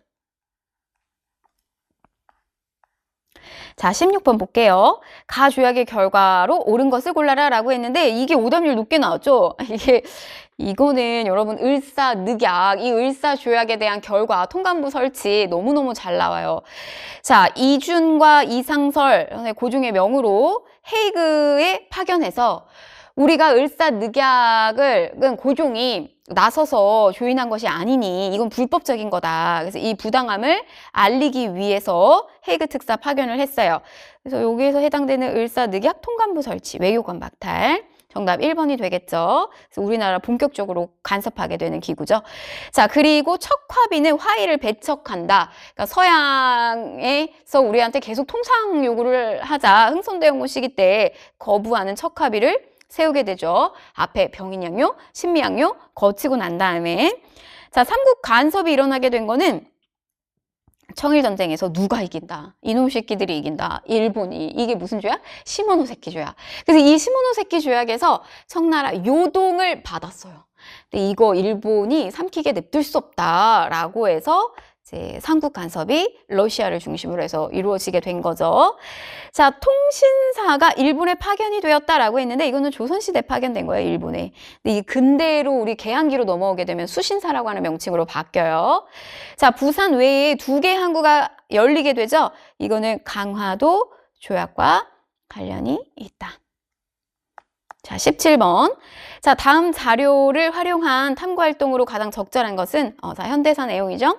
자, 16번 볼게요. 가조약의 결과로 옳은 것을 골라라 라고 했는데 이게 오답률 높게 나왔죠. 이거는 여러분 을사늑약, 이 을사조약에 대한 결과, 통감부 설치 너무너무 잘 나와요. 자, 이준과 이상설, 고종의 명으로 헤이그에 파견해서 우리가 을사늑약을 고종이 나서서 조인한 것이 아니니 이건 불법적인 거다. 그래서 이 부당함을 알리기 위해서 헤이그 특사 파견을 했어요. 그래서 여기에서 해당되는 을사늑약 통감부 설치, 외교관 박탈. 정답 1번이 되겠죠. 그래서 우리나라 본격적으로 간섭하게 되는 기구죠. 자, 그리고 척화비는 화의를 배척한다. 그러니까 서양에서 우리한테 계속 통상 요구를 하자. 흥선대원군 시기 때 거부하는 척화비를 세우게 되죠. 앞에 병인양요, 신미양요 거치고 난 다음에 자, 삼국 간섭이 일어나게 된 거는 청일전쟁에서 누가 이긴다? 이놈 새끼들이 이긴다. 일본이. 이게 무슨 조약? 시모노세키 조약. 그래서 이 시모노세키 조약에서 청나라 요동을 받았어요. 근데 이거 일본이 삼키게 냅둘 수 없다라고 해서 이제 삼국 간섭이 러시아를 중심으로 해서 이루어지게 된 거죠. 자, 통신사가 일본에 파견이 되었다라고 했는데 이거는 조선시대 파견된 거예요, 일본에. 근데 이 근대로 우리 개항기로 넘어오게 되면 수신사라고 하는 명칭으로 바뀌어요. 자, 부산 외에 2개 항구가 열리게 되죠. 이거는 강화도 조약과 관련이 있다. 자, 17번. 자, 다음 자료를 활용한 탐구활동으로 가장 적절한 것은 자, 현대사 내용이죠.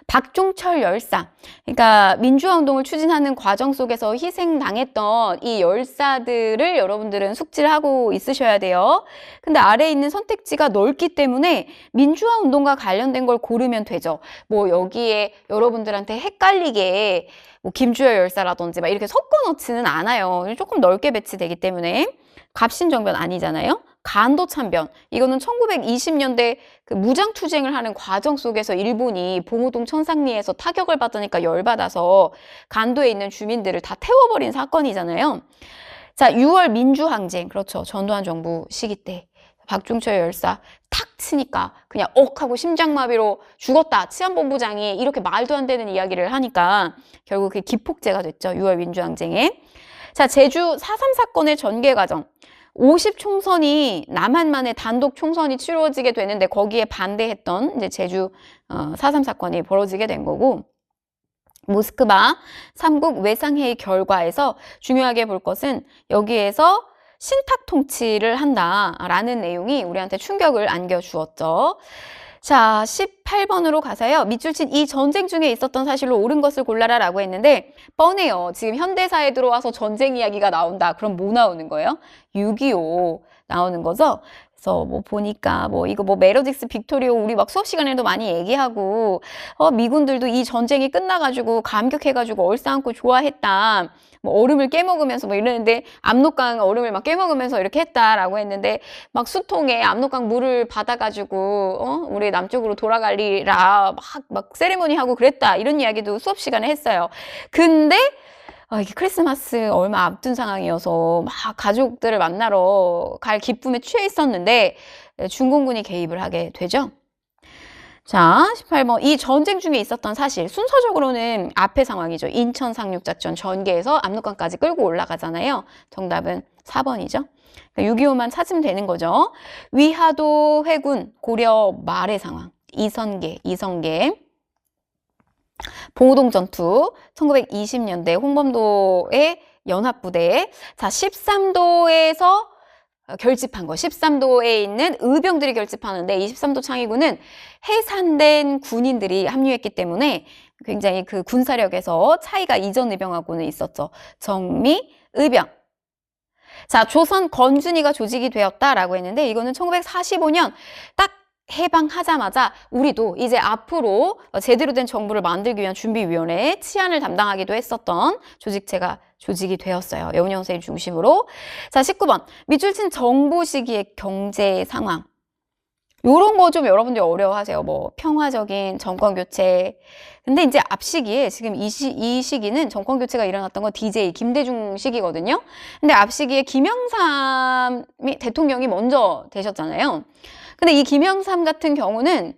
박종철 열사, 그러니까 민주화운동을 추진하는 과정 속에서 희생당했던 이 열사들을 여러분들은 숙지를 하고 있으셔야 돼요. 근데 아래에 있는 선택지가 넓기 때문에 민주화운동과 관련된 걸 고르면 되죠. 뭐 여기에 여러분들한테 헷갈리게 뭐 김주열 열사라든지 막 이렇게 섞어 넣지는 않아요. 조금 넓게 배치되기 때문에. 갑신정변 아니잖아요. 간도참변, 이거는 1920년대 그 무장투쟁을 하는 과정 속에서 일본이 봉오동 천상리에서 타격을 받으니까 열받아서 간도에 있는 주민들을 다 태워버린 사건이잖아요. 자, 6월 민주항쟁, 그렇죠. 전두환 정부 시기 때 박종철 열사 탁 치니까 그냥 하고 심장마비로 죽었다. 치안본부장이 이렇게 말도 안 되는 이야기를 하니까 결국 그게 기폭제가 됐죠. 6월 민주항쟁에. 자, 제주 4.3 사건의 전개 과정. 50총선이 남한만의 단독 총선이 치루어지게 되는데 거기에 반대했던 이제 제주 4.3 사건이 벌어지게 된 거고, 모스크바 3국 외상회의 결과에서 중요하게 볼 것은 여기에서 신탁 통치를 한다라는 내용이 우리한테 충격을 안겨주었죠. 자, 18번으로 가서요. 밑줄 친 이 전쟁 중에 있었던 사실로 옳은 것을 골라라 라고 했는데 뻔해요. 지금 현대사에 들어와서 전쟁 이야기가 나온다. 그럼 뭐 나오는 거예요? 6.25 나오는 거죠. 그래서 뭐 보니까 뭐 이거 뭐 메로직스 빅토리오 우리 막 수업 시간에도 많이 얘기하고 미군들도 이 전쟁이 끝나가지고 감격해가지고 얼싸안고 좋아했다. 뭐 얼음을 깨먹으면서 뭐 이러는데 압록강 얼음을 막 깨먹으면서 이렇게 했다라고 했는데 막 수통에 압록강 물을 받아가지고 우리 남쪽으로 돌아가리라 막 세리머니 하고 그랬다 이런 이야기도 수업 시간에 했어요. 근데 이게 크리스마스 얼마 앞둔 상황이어서 막 가족들을 만나러 갈 기쁨에 취해 있었는데 중공군이 개입을 하게 되죠. 자, 18번. 이 전쟁 중에 있었던 사실, 순서적으로는 앞의 상황이죠. 인천 상륙작전 전개에서 압록강까지 끌고 올라가잖아요. 정답은 4번이죠. 6.25만 찾으면 되는 거죠. 위하도 회군 고려 말의 상황. 이성계. 봉오동전투 1920년대 홍범도의 연합부대. 자, 13도에서 결집한 거. 13도에 있는 의병들이 결집하는데 23도 창의군은 해산된 군인들이 합류했기 때문에 굉장히 그 군사력에서 차이가 이전 의병하고는 있었죠. 정미, 의병. 자, 조선 건준이가 조직이 되었다라고 했는데 이거는 1945년 딱 해방하자마자 우리도 이제 앞으로 제대로 된 정부를 만들기 위한 준비위원회에 치안을 담당하기도 했었던 조직체가 조직이 되었어요. 여운형 선생님 중심으로. 자, 19번. 밑줄 친 정부 시기의 경제 상황. 요런 거 좀 여러분들이 어려워하세요. 뭐 평화적인 정권 교체. 근데 이제 앞 시기에 지금 이 시기는 정권 교체가 일어났던 건 DJ 김대중 시기거든요. 근데 앞 시기에 김영삼이 대통령이 먼저 되셨잖아요. 근데 이 김영삼 같은 경우는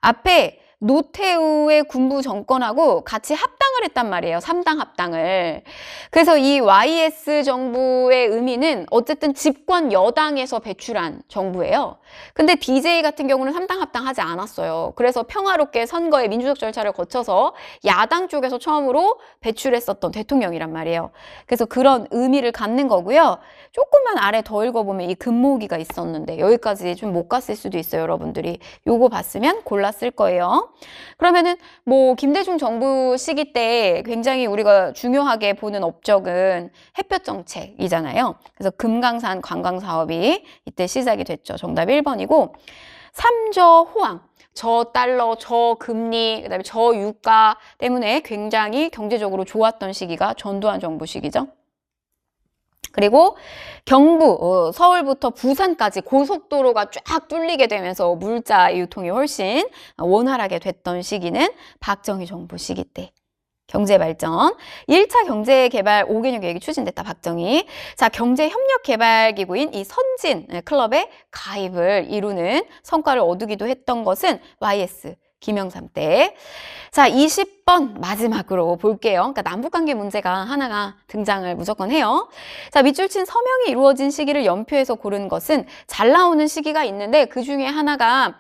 앞에 노태우의 군부 정권하고 같이 합당을 했단 말이에요. 3당 합당을. 그래서 이 YS 정부의 의미는 어쨌든 집권 여당에서 배출한 정부예요. 근데 DJ 같은 경우는 3당 합당하지 않았어요. 그래서 평화롭게 선거의 민주적 절차를 거쳐서 야당 쪽에서 처음으로 배출했었던 대통령이란 말이에요. 그래서 그런 의미를 갖는 거고요. 조금만 아래 더 읽어보면 이 금모기가 있었는데 여기까지 좀 못 갔을 수도 있어요. 여러분들이 요거 봤으면 골랐을 거예요. 그러면은 뭐 김대중 정부 시기 때 굉장히 우리가 중요하게 보는 업적은 햇볕 정책이잖아요. 그래서 금강산 관광 사업이 이때 시작이 됐죠. 정답 1번이고 삼저 호황, 저달러, 저금리, 그다음에 저유가 때문에 굉장히 경제적으로 좋았던 시기가 전두환 정부 시기죠. 그리고 경부, 서울부터 부산까지 고속도로가 쫙 뚫리게 되면서 물자 유통이 훨씬 원활하게 됐던 시기는 박정희 정부 시기 때. 경제발전, 1차 경제개발 5개년 계획이 추진됐다, 박정희. 자, 경제협력개발기구인 이 선진 클럽에 가입을 이루는 성과를 얻기도 했던 것은 YS, 김영삼 때. 자, 20번 마지막으로 볼게요. 그러니까 남북관계 문제가 하나가 등장을 무조건 해요. 자, 밑줄 친 서명이 이루어진 시기를 연표해서 고른 것은 잘 나오는 시기가 있는데 그 중에 하나가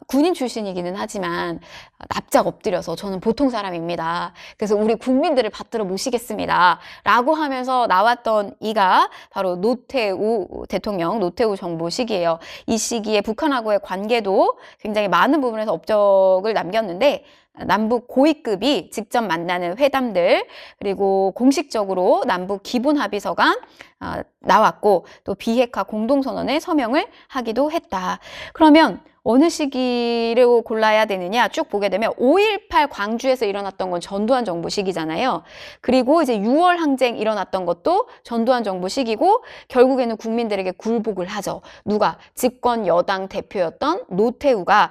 군인 출신이기는 하지만 납작 엎드려서 저는 보통 사람입니다. 그래서 우리 국민들을 받들어 모시겠습니다. 라고 하면서 나왔던 이가 바로 노태우 대통령, 노태우 정부 시기예요. 이 시기에 북한하고의 관계도 굉장히 많은 부분에서 업적을 남겼는데 남북 고위급이 직접 만나는 회담들 그리고 공식적으로 남북 기본 합의서가 나왔고 또 비핵화 공동선언에 서명을 하기도 했다. 그러면 어느 시기로 골라야 되느냐 쭉 보게 되면 5.18 광주에서 일어났던 건 전두환 정부 시기잖아요. 그리고 이제 6월 항쟁 일어났던 것도 전두환 정부 시기고 결국에는 국민들에게 굴복을 하죠. 누가? 집권 여당 대표였던 노태우가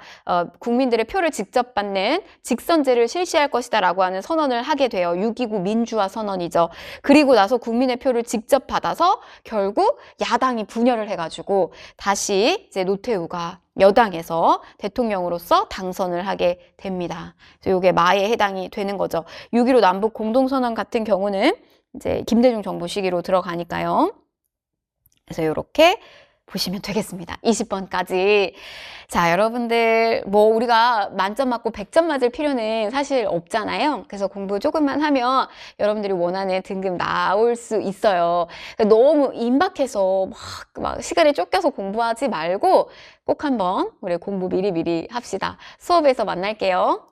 국민들의 표를 직접 받는 직선제를 실시할 것이다 라고 하는 선언을 하게 돼요. 6.29 민주화 선언이죠. 그리고 나서 국민의 표를 직접 받아서 결국 야당이 분열을 해가지고 다시 이제 노태우가 여당에서 대통령으로서 당선을 하게 됩니다. 그래서 이게 마에 해당이 되는 거죠. 6.15 남북 공동선언 같은 경우는 이제 김대중 정부 시기로 들어가니까요. 그래서 이렇게 보시면 되겠습니다. 20번까지. 자, 여러분들 뭐 우리가 만점 맞고 100점 맞을 필요는 사실 없잖아요. 그래서 공부 조금만 하면 여러분들이 원하는 등급 나올 수 있어요. 너무 임박해서 막 시간에 쫓겨서 공부하지 말고 꼭 한번 우리 공부 미리미리 합시다. 수업에서 만날게요.